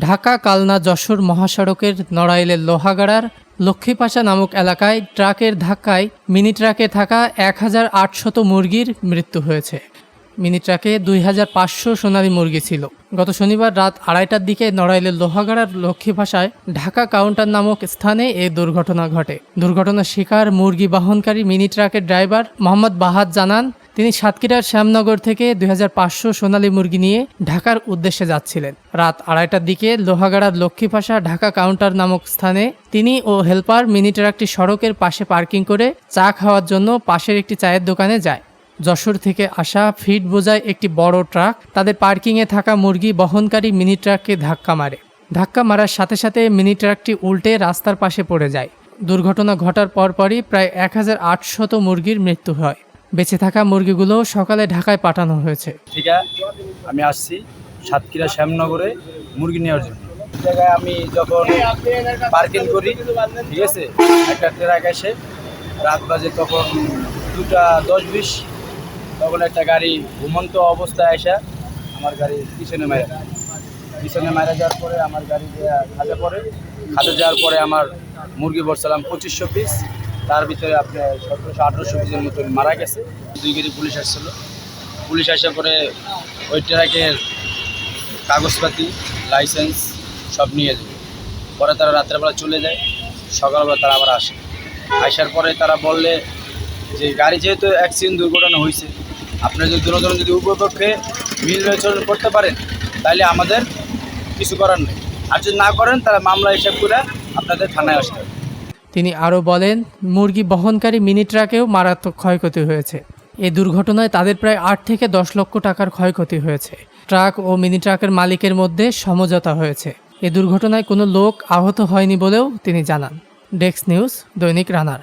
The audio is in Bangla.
ঢাকা কালনা যশোর মহাসড়কের নড়াইলের লোহাগাড়ার লক্ষ্মীপাশা নামক এলাকায় ট্রাকের ধাক্কায় মিনি ট্রাকে থাকা ১,৮০০ মুরগির মৃত্যু হয়েছে। মিনি ট্রাকে ২,৫০০ সোনালী মুরগি ছিল। গত শনিবার রাত ২:৩০টার দিকে নড়াইলের লোহাগাড়ার লক্ষ্মীপাশায় ঢাকা কাউন্টার নামক স্থানে এ দুর্ঘটনা ঘটে। দুর্ঘটনার শিকার মুরগি বহনকারী মিনি ট্রাকের ড্রাইভার মোহাম্মদ বাহাদ জানান, তিনি সাতক্ষীরার শ্যামনগর থেকে ২,৫০০ সোনালী মুরগি নিয়ে ঢাকার উদ্দেশ্যে যাচ্ছিলেন। রাত ২:৩০টার দিকে লোহাগাড়ার লক্ষ্মীপাশা ঢাকা কাউন্টার নামক স্থানে তিনি ও হেলপার মিনি ট্রাকটি সড়কের পাশে পার্কিং করে চা খাওয়ার জন্য পাশের একটি চায়ের দোকানে যায়। যশোর থেকে আসা ফিড বোঝায় একটি বড় ট্রাক তাদের পার্কিংয়ে থাকা মুরগি বহনকারী মিনি ট্রাককে ধাক্কা মারে। ধাক্কা মারার সাথে সাথে মিনি ট্রাকটি উল্টে রাস্তার পাশে পড়ে যায়। দুর্ঘটনা ঘটার পরপরই প্রায় ১,৮০০ মুরগির মৃত্যু হয়। বেঁচে থাকা মুরগিগুলো সকালে ঢাকায় পাঠানো হয়েছে। ঠিক আছে, আমি আসছি সাতক্ষীরা শ্যামনগরে মুরগি নেওয়ার জন্য। এই জায়গায় আমি যখন পার্কিং করি, ঠিক আছে, একটা ট্রাক এসে রাত বাজে তখন 2:10-20, তখন একটা গাড়ি ঘুমন্ত অবস্থায় আসা আমার গাড়ি পিছনে মারা যাওয়ার পরে আমার গাড়ি খাদে যাওয়ার পরে আমার মুরগি বলছিলাম ২৫০০ পিস, তার ভিতরে আপনার ১৭০০-১৮০০ পিসের মতো মারা গেছে। 2 গাড়ি পুলিশ আসছিল। পুলিশ আসার পরে ওই ট্রাকের কাগজপাতি, লাইসেন্স সব নিয়ে যায়। পরে তারা রাত্রেবেলা চলে যায়, সকালবেলা তারা আবার আসে। আসার পরে তারা বললে যে গাড়ি যেহেতু অ্যাক্সিডেন্ট দুর্ঘটনা হয়েছে, আপনারা যদি দুজন যদি উভয়পক্ষে মিল বিবেচনা করতে পারেন তাহলে আমাদের কিছু করার নেই, আর যদি না করেন তারা মামলা হিসাব করে আপনাদের থানায় আসতে হবে। তিনি আরও বলেন, মুরগি বহনকারী মিনি ট্রাকেও মারাত্মক ক্ষয়ক্ষতি হয়েছে। এই দুর্ঘটনায় তাদের প্রায় ৮ থেকে ১০ লক্ষ টাকার ক্ষয়ক্ষতি হয়েছে। ট্রাক ও মিনি ট্রাকের মালিকের মধ্যে সমঝোতা হয়েছে। এ দুর্ঘটনায় কোনো লোক আহত হয়নি বলেও তিনি জানান। ডেস্ক নিউজ, দৈনিক রানার।